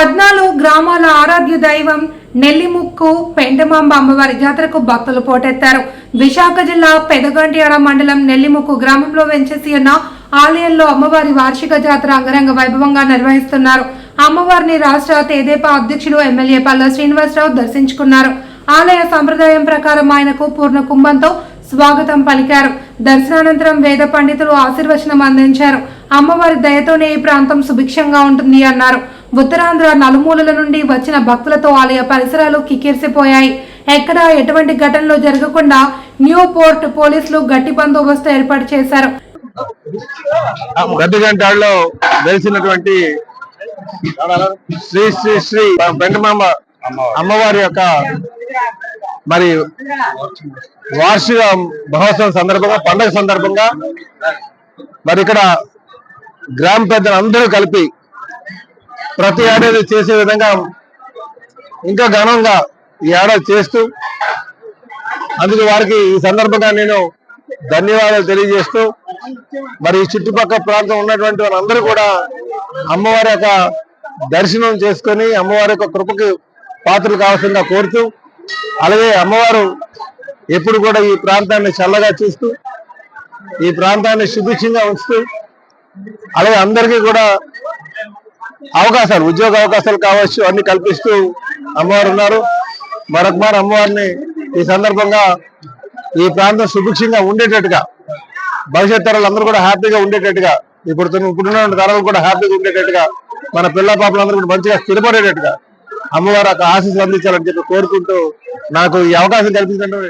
14 గ్రామాల ఆరాధ్య దైవం నెల్లిముక్కు పెంటమాంబ అమ్మవారి జాతరకు భక్తులు పోటెత్తారు. విశాఖ జిల్లా పెదగంట్యాడ మండలం నెల్లిముక్కు గ్రామంలో వెంచేసి ఉన్న ఆలయంలో అమ్మవారి వార్షిక జాతర అంగరంగ వైభవంగా నిర్వహిస్తున్నారు. అమ్మవారిని రాష్ట్ర తెదేపా అధ్యక్షుడు ఎమ్మెల్యే పల్లా శ్రీనివాసరావు దర్శించుకున్నారు. ఆలయ సంప్రదాయం ప్రకారం ఆయనకు పూర్ణ కుంభంతో స్వాగతం పలికారు. దర్శనానంతరం వేద పండితులు ఆశీర్వచనం అందించారు. అమ్మవారి దయతోనే ఈ ప్రాంతం సుభిక్షంగా ఉంటుంది అన్నారు. ఉత్తరాంధ్ర నలుమూలల నుండి వచ్చిన భక్తులతో ఆలయ పరిసరాలు కిక్కిరిసిపోయాయి. ఎక్కడా ఎటువంటి ఘటనలు జరగకుండా న్యూ పోర్ట్ పోలీసులు గట్టి బందోబస్తు ఏర్పాటు చేశారు. గడ్డిగంటాడులో వెలిసినటువంటి శ్రీ శ్రీ శ్రీ పెంటమాంబ అమ్మవారి యొక్క మరి వార్షిక మహోత్సవం సందర్భంగా, పండుగ సందర్భంగా మరి ఇక్కడ గ్రామ పెద్దలు అందరూ కలిపి ప్రతి ఏడాది చేసే విధంగా ఇంకా ఘనంగా ఈ ఏడాది చేస్తూ, అందుకు వారికి ఈ సందర్భంగా నేను ధన్యవాదాలు తెలియజేస్తూ, మరి ఈ చుట్టుపక్కల ప్రాంతం ఉన్నటువంటి వాళ్ళందరూ కూడా అమ్మవారి యొక్క దర్శనం చేసుకొని అమ్మవారి యొక్క కృపకి పాత్రలు కావాల్సిందిగా కోరుతూ, అలాగే అమ్మవారు ఎప్పుడు కూడా ఈ ప్రాంతాన్ని చల్లగా చూస్తూ, ఈ ప్రాంతాన్ని సుభిక్షంగా ఉంచుతూ, అలాగే అందరికీ కూడా అవకాశాలు, ఉద్యోగ అవకాశాలు కావచ్చు అన్ని కల్పిస్తూ అమ్మవారు ఉన్నారు. మరొకమారు అమ్మవారిని ఈ సందర్భంగా ఈ ప్రాంతం సుభిక్షంగా ఉండేటట్టుగా, భవిష్యత్ తరాలు అందరూ కూడా హ్యాపీగా ఉండేటట్టుగా, ఇప్పుడున్న తరాలు కూడా హ్యాపీగా ఉండేటట్టుగా, మన పిల్ల పాపలందరూ కూడా మంచిగా స్థిరపడేటట్టుగా అమ్మవారు ఆశీస్సులు అందించాలని చెప్పి కోరుకుంటూ నాకు ఈ అవకాశం కల్పించడం